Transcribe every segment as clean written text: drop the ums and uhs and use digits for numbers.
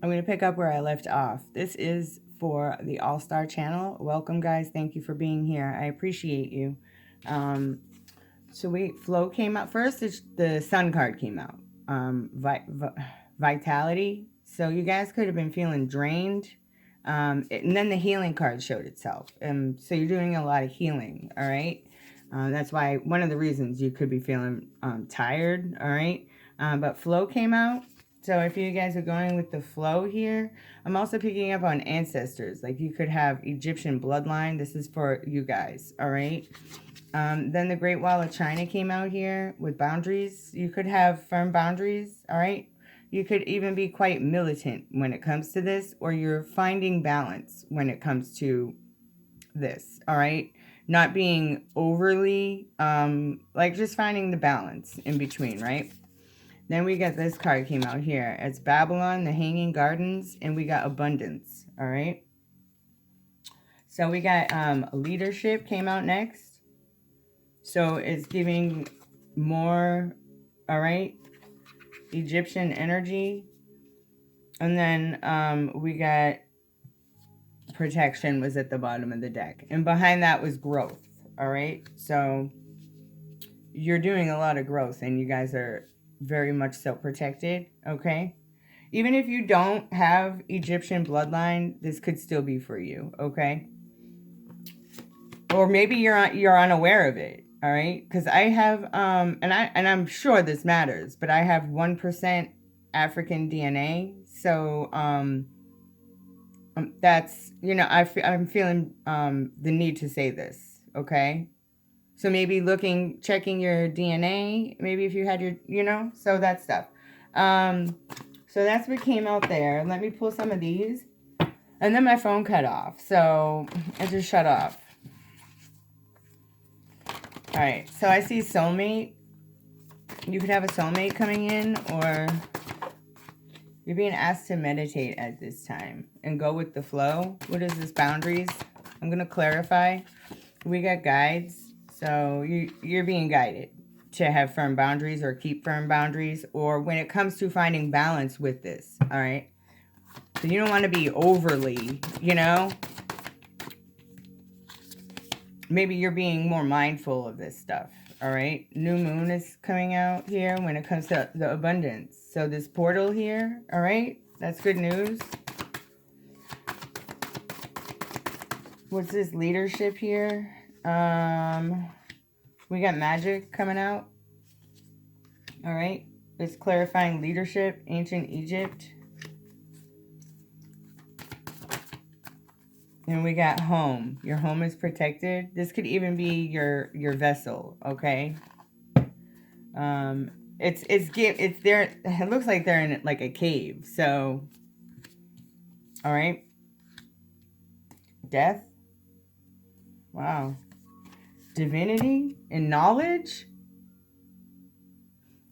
I'm going to pick up where I left off. This is for the All-Star channel. Welcome, guys. Thank you for being here. I appreciate you. Flow came out first. The Sun card came out. Vitality. So you guys could have been feeling drained. And then the healing card showed itself. So you're doing a lot of healing, all right? That's why one of the reasons you could be feeling tired, all right? But flow came out. So if you guys are going with the flow here, I'm also picking up on ancestors. Like you could have Egyptian bloodline. This is for you guys, all right? Then the Great Wall of China came out here with boundaries. You could have firm boundaries, all right? You could even be quite militant when it comes to this, or you're finding balance when it comes to this, all right? Not being overly, like just finding the balance in between, right? Then we got this card came out here. It's Babylon, the Hanging Gardens, and we got Abundance, all right? So we got Leadership came out next. So it's giving more, all right, Egyptian energy. And then we got Protection was at the bottom of the deck. And behind that was Growth, all right? So you're doing a lot of growth and you guys are very much so protected, okay? Even if you don't have Egyptian bloodline, this could still be for you, okay? Or maybe you're unaware of it, all right? Because I have and I'm sure this matters, but I have 1% African DNA, so that's, you know, I'm feeling the need to say this, okay? So maybe checking your DNA, maybe if you had your, you know, so that stuff. So that's what came out there. Let me pull some of these. And then my phone cut off, so it just shut off. All right, so I see soulmate. You could have a soulmate coming in, or you're being asked to meditate at this time and go with the flow. What is this? Boundaries. I'm going to clarify. We got guides. So you're being guided to have firm boundaries or keep firm boundaries, or when it comes to finding balance with this, all right? So you don't want to be overly, you know? Maybe you're being more mindful of this stuff, all right? New moon is coming out here when it comes to the abundance. So this portal here, all right? That's good news. What's this? Leadership here. We got magic coming out. All right. It's clarifying leadership, ancient Egypt. And we got home. Your home is protected. This could even be your vessel, okay? It's there. It looks like they're in like a cave. So, all right. Death. Wow. Divinity and knowledge.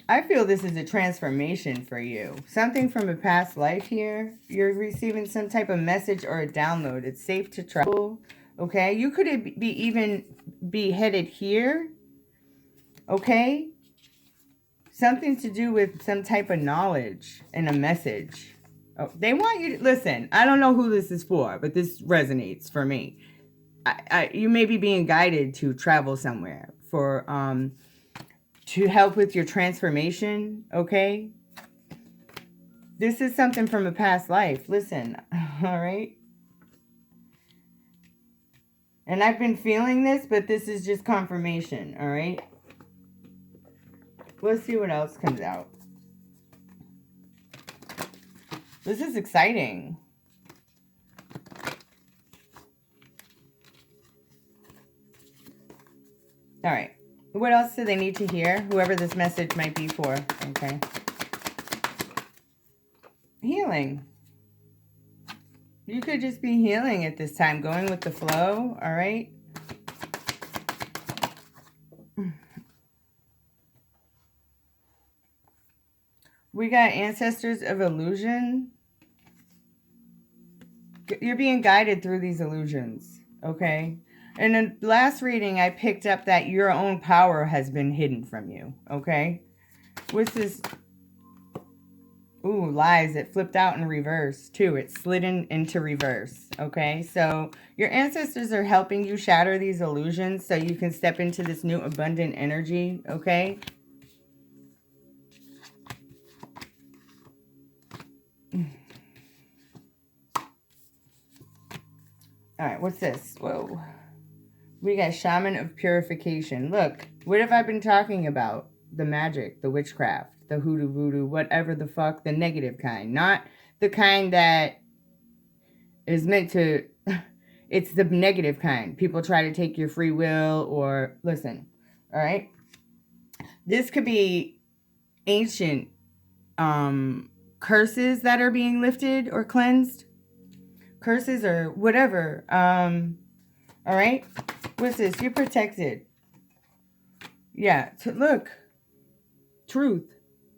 I feel this is a transformation for you. Something from a past life here. You're receiving some type of message or a download. It's safe to travel. Okay. You could even be headed here. Okay. Something to do with some type of knowledge and a message. Oh, they want you to listen. I don't know who this is for, but this resonates for me. You may be being guided to travel somewhere for to help with your transformation, okay? This is something from a past life. Listen, all right? And I've been feeling this, but this is just confirmation, all right? Let's see what else comes out. This is exciting. All right. What else do they need to hear? Whoever this message might be for. Okay. Healing. You could just be healing at this time. Going with the flow. All right. We got ancestors of illusion. You're being guided through these illusions. Okay. In the last reading, I picked up that your own power has been hidden from you, okay? What's this Ooh, lies. It flipped out in reverse, too. It slid into reverse, okay? So your ancestors are helping you shatter these illusions so you can step into this new abundant energy, okay? All right, what's this? Whoa. We got Shaman of Purification. Look, what have I been talking about? The magic, the witchcraft, the hoodoo voodoo, whatever the fuck, the negative kind. Not the kind that is meant to... It's the negative kind. People try to take your free will or... Listen, all right? This could be ancient curses that are being lifted or cleansed. Curses or whatever. All right? What's this? You're protected. Yeah, look. Truth.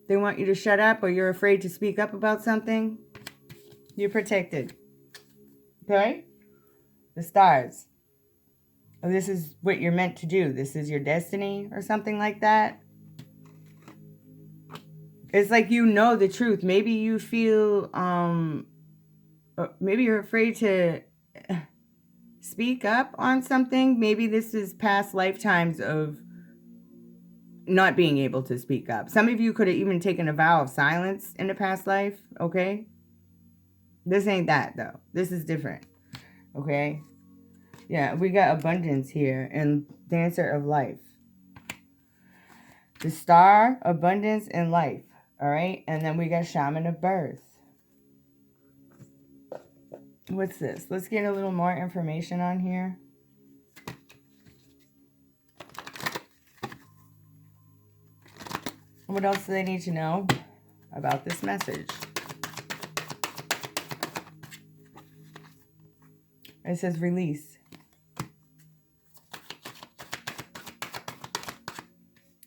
They want you to shut up or you're afraid to speak up about something. You're protected. Okay? The stars. Oh, this is what you're meant to do. This is your destiny or something like that. It's like you know the truth. Maybe you feel, maybe you're afraid to speak up on something. Maybe this is past lifetimes of not being able to speak up. Some of you could have even taken a vow of silence in a past life, okay? This ain't that, though. This is different, okay? Yeah, we got abundance here and Dancer of Life. The Star, abundance, and life, all right? And then we got Shaman of Birth. What's this? Let's get a little more information on here. What else do they need to know about this message? It says release.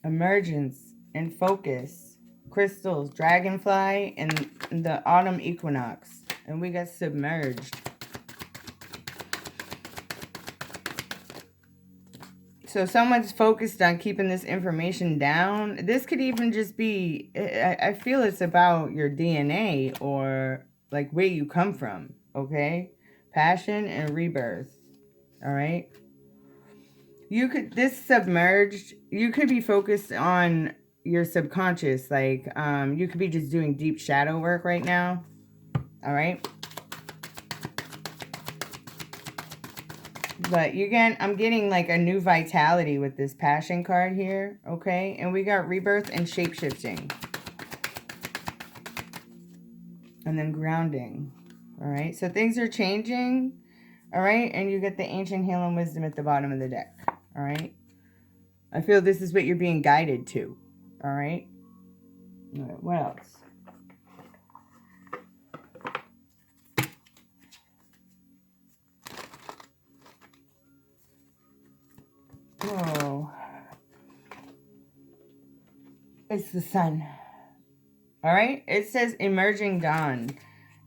Emergence and focus. Crystals, dragonfly, and the autumn equinox. And we got submerged. So someone's focused on keeping this information down. This could even just be, I feel it's about your DNA or like where you come from, okay? Passion and rebirth, all right? This submerged, you could be focused on your subconscious. Like, you could be just doing deep shadow work right now, all right? But again, I'm getting like a new vitality with this passion card here, okay? And we got rebirth and shape-shifting. And then grounding, all right? So things are changing, all right? And you get the ancient healing wisdom at the bottom of the deck, all right? I feel this is what you're being guided to, all right? All right, what else? Oh, it's the sun. All right, it says emerging dawn.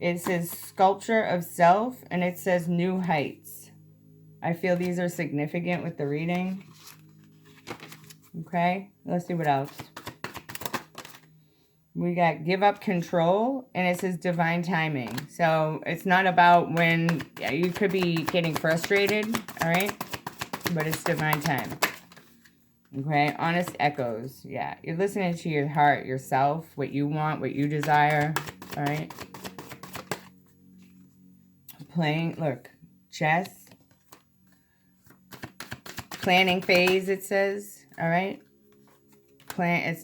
It says sculpture of self, and it says new heights. I feel these are significant with the reading. Okay, let's see what else. We got give up control, and it says divine timing. So it's not about when, yeah, you could be getting frustrated, all right? But it's divine time. Okay, honest echoes. Yeah, you're listening to your heart, yourself, what you want, what you desire. All right. Playing, look, chess. Planning phase, it says. All right.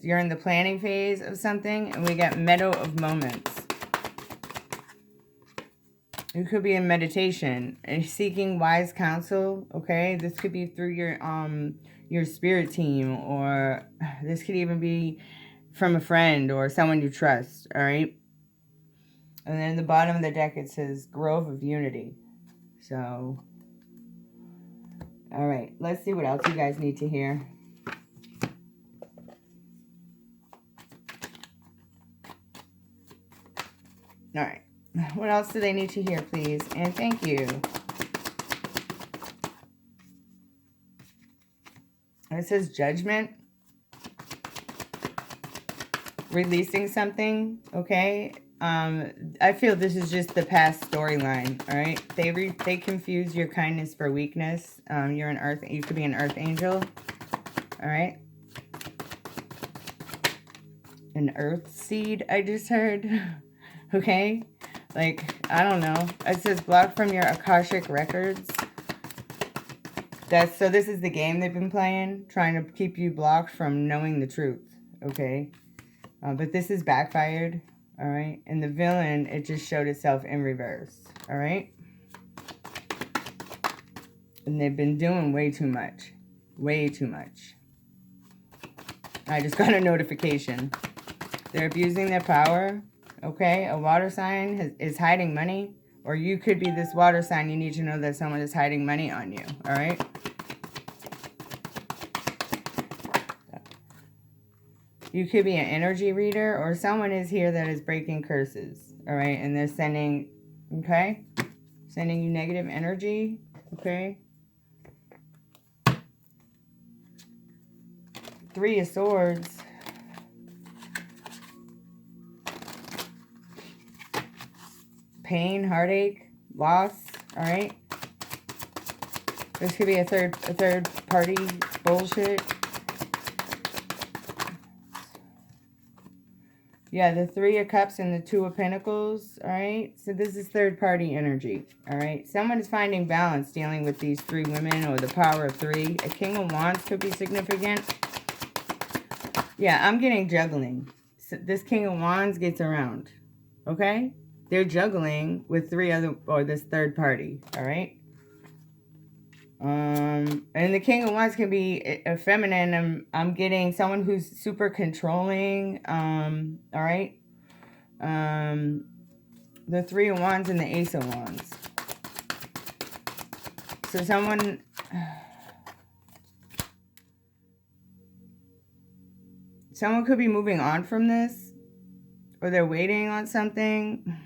You're in the planning phase of something, and we got meadow of moments. You could be in meditation and seeking wise counsel. Okay, this could be through your spirit team, or this could even be from a friend or someone you trust, all right? And then at the bottom of the deck, it says Grove of Unity. So, all right, let's see what else you guys need to hear. All right, what else do they need to hear, please? And thank you. It says judgment. releasing something, okay? I feel this is just the past storyline, all right? They confuse your kindness for weakness. You're an earth, you could be an earth angel, all right? An earth seed, I just heard, okay? Like, I don't know. It says blocked from your Akashic records. So this is the game they've been playing, trying to keep you blocked from knowing the truth, okay? But this is backfired, all right? And the villain, it just showed itself in reverse, all right? And they've been doing way too much. Way too much. I just got a notification. They're abusing their power, okay? A water sign is hiding money. Or you could be this water sign. You need to know that someone is hiding money on you, all right? You could be an energy reader, or someone is here that is breaking curses, all right? And they're sending, okay? Sending you negative energy, okay? 3 of Swords. Pain, heartache, loss, all right? This could be a third party bullshit. Yeah, the 3 of Cups and the 2 of Pentacles, all right? So this is third-party energy, all right? Someone is finding balance dealing with these 3 women or the power of 3. A King of Wands could be significant. Yeah, I'm getting juggling. So this King of Wands gets around, okay? They're juggling with 3 other, or this third party, all right? And the King of Wands can be a feminine. I'm getting someone who's super controlling. All right. The 3 of Wands and the Ace of Wands. So someone could be moving on from this, or they're waiting on something.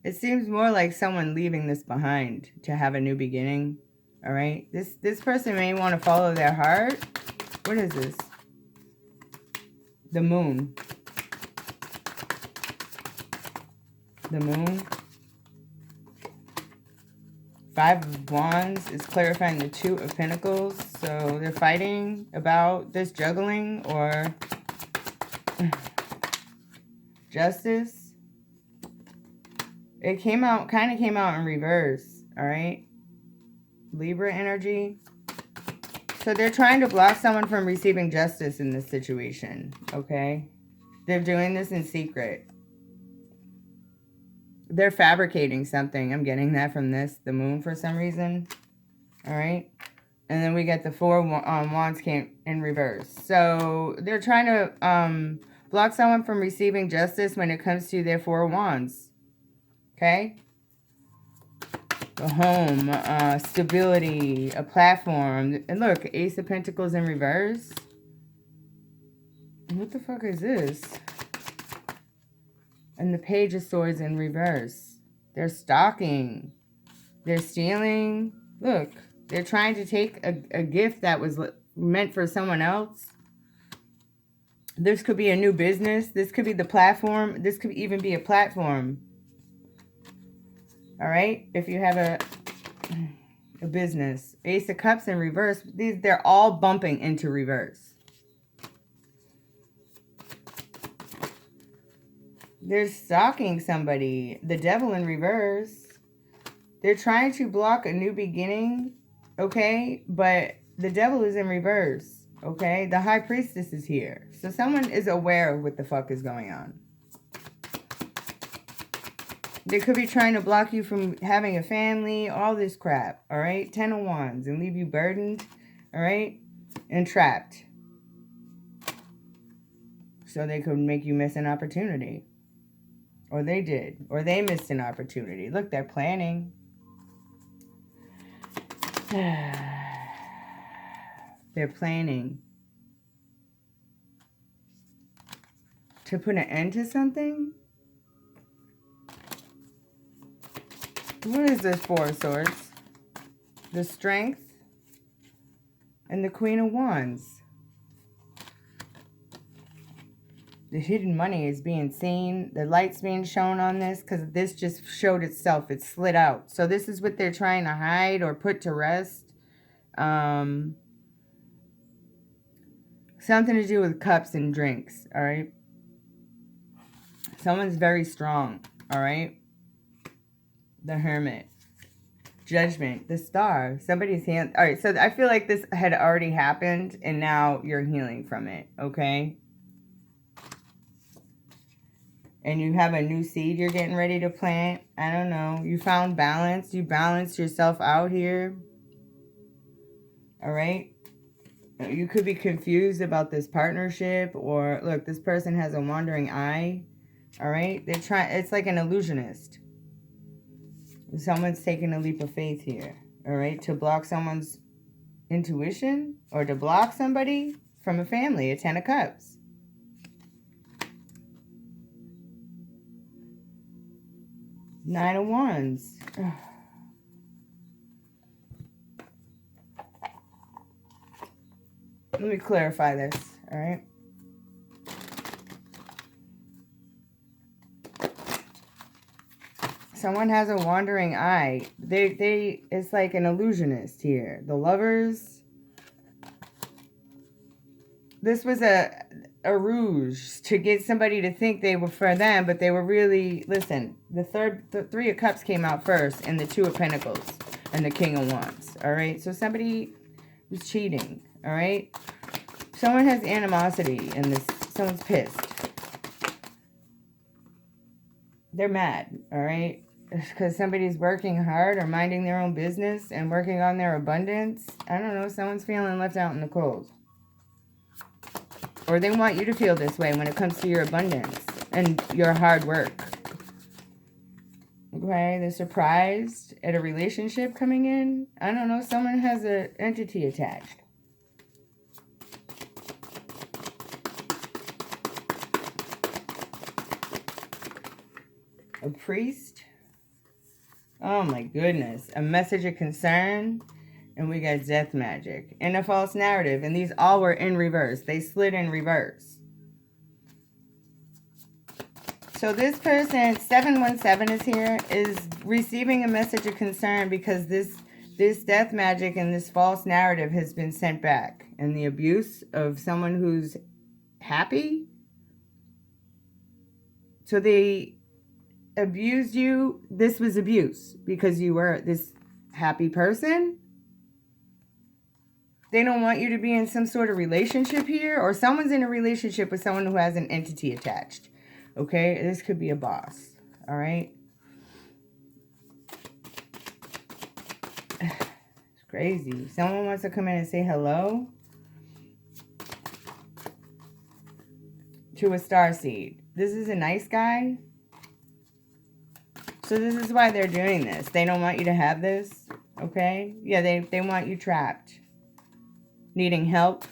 It seems more like someone leaving this behind to have a new beginning. All right. This person may want to follow their heart. What is this? The Moon. The Moon. 5 of Wands is clarifying the 2 of Pentacles. So they're fighting about this juggling or justice. It kind of came out in reverse, all right? Libra energy. So they're trying to block someone from receiving justice in this situation, okay? They're doing this in secret. They're fabricating something. I'm getting that from this, the Moon, for some reason, all right? And then we get the 4 Wands came in reverse. So they're trying to block someone from receiving justice when it comes to their 4 Wands. Okay? The home, stability, a platform. And look, Ace of Pentacles in reverse. What the fuck is this? And the Page of Swords in reverse. They're stalking. They're stealing. Look, they're trying to take a gift that was meant for someone else. This could be a new business. This could be the platform. This could even be a platform. All right, if you have a business. Ace of Cups in reverse. They're all bumping into reverse. They're stalking somebody. The Devil in reverse. They're trying to block a new beginning, okay? But the Devil is in reverse, okay? The High Priestess is here. So someone is aware of what the fuck is going on. They could be trying to block you from having a family, all this crap, all right? 10 of Wands, and leave you burdened, all right? And trapped. So they could make you miss an opportunity. Or they did. Or they missed an opportunity. Look, they're planning. They're planning to put an end to something. What is this 4 of Swords? The Strength and the Queen of Wands. The hidden money is being seen. The light's being shown on this because this just showed itself. It slid out. So this is what they're trying to hide or put to rest. Something to do with cups and drinks, all right? Someone's very strong, all right? The Hermit. Judgment. The Star. Somebody's hand. All right, so I feel like this had already happened, and now you're healing from it, okay? And you have a new seed you're getting ready to plant. I don't know. You found balance. You balanced yourself out here. All right? You could be confused about this partnership, or look, this person has a wandering eye. All right? They're trying, it's like an illusionist. Someone's taking a leap of faith here. All right? To block someone's intuition or to block somebody from a family, a 10 of Cups. Nine of Wands. Let me clarify this, all right? Someone has a wandering eye. It's like an illusionist here. The Lovers. This was a ruse to get somebody to think they were for them, but they were really, listen, the Three of Cups came out first, and the Two of Pentacles, and the King of Wands, all right? So somebody was cheating, all right? Someone has animosity in this. Someone's pissed. They're mad, all right? Because somebody's working hard or minding their own business and working on their abundance. I don't know. Someone's feeling left out in the cold. Or they want you to feel this way when it comes to your abundance and your hard work. Okay, they're surprised at a relationship coming in. I don't know. Someone has an entity attached. A priest. Oh my goodness. A message of concern. And we got death magic. And a false narrative. And these all were in reverse. They slid in reverse. So this person, 717 is here, is receiving a message of concern because this death magic and this false narrative has been sent back. And the abuse of someone who's happy. So they abused you. This was abuse because you were this happy person. They don't want you to be in some sort of relationship here, or someone's in a relationship with someone who has an entity attached. Okay, this could be a boss. All right. It's crazy. Someone wants to come in and say hello to a starseed. This is a nice guy. So this is why they're doing this. They don't want you to have this. Okay. Yeah, they want you trapped. Needing help.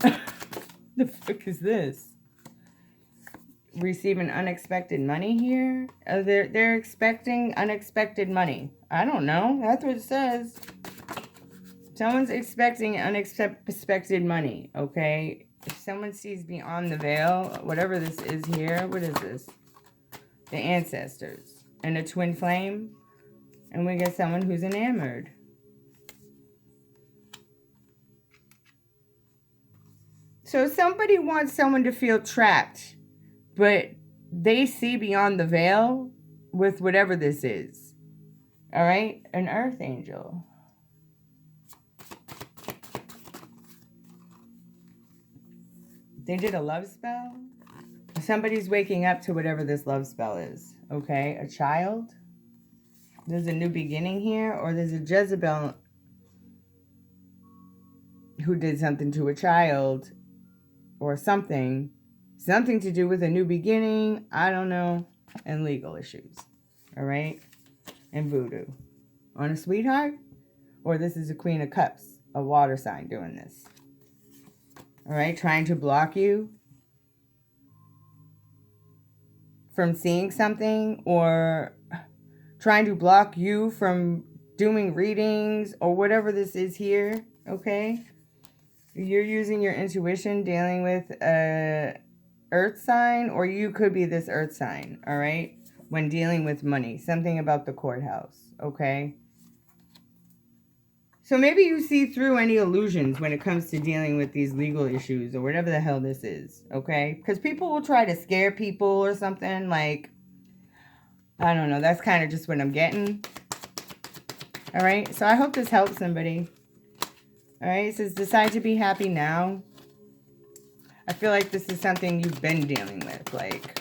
The fuck is this? Receiving unexpected money here. They're expecting unexpected money. I don't know. That's what it says. Someone's expecting unexpected money. Okay. If someone sees beyond the veil, whatever this is here. What is this? The ancestors. And a twin flame. And we get someone who's enamored. So somebody wants someone to feel trapped, but they see beyond the veil with whatever this is. All right? An earth angel. They did a love spell. Somebody's waking up to whatever this love spell is. Okay? A child. There's a new beginning here, or there's a Jezebel who did something to a child. Or something to do with a new beginning, I don't know, and legal issues, all right, and voodoo. On a sweetheart, or this is a Queen of Cups, a water sign doing this, all right, trying to block you from seeing something, or trying to block you from doing readings, or whatever this is here, okay? You're using your intuition, dealing with a earth sign, or you could be this earth sign, all right? When dealing with money, something about the courthouse, okay? So maybe you see through any illusions when it comes to dealing with these legal issues or whatever the hell this is, okay? Because people will try to scare people or something, like, I don't know, that's kind of just what I'm getting. All right, so I hope this helps somebody. All right, it says decide to be happy now. I feel like this is something you've been dealing with, like.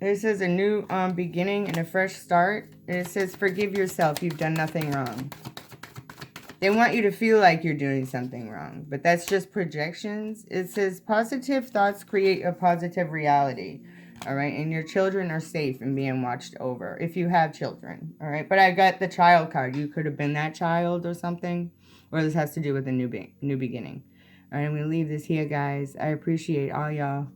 It says a new beginning and a fresh start. And it says forgive yourself. You've done nothing wrong. They want you to feel like you're doing something wrong. But that's just projections. It says positive thoughts create a positive reality. All right. And your children are safe and being watched over. If you have children. All right. But I got the child card. You could have been that child or something. Or this has to do with a new beginning. All right. I'm going to leave this here, guys. I appreciate all y'all.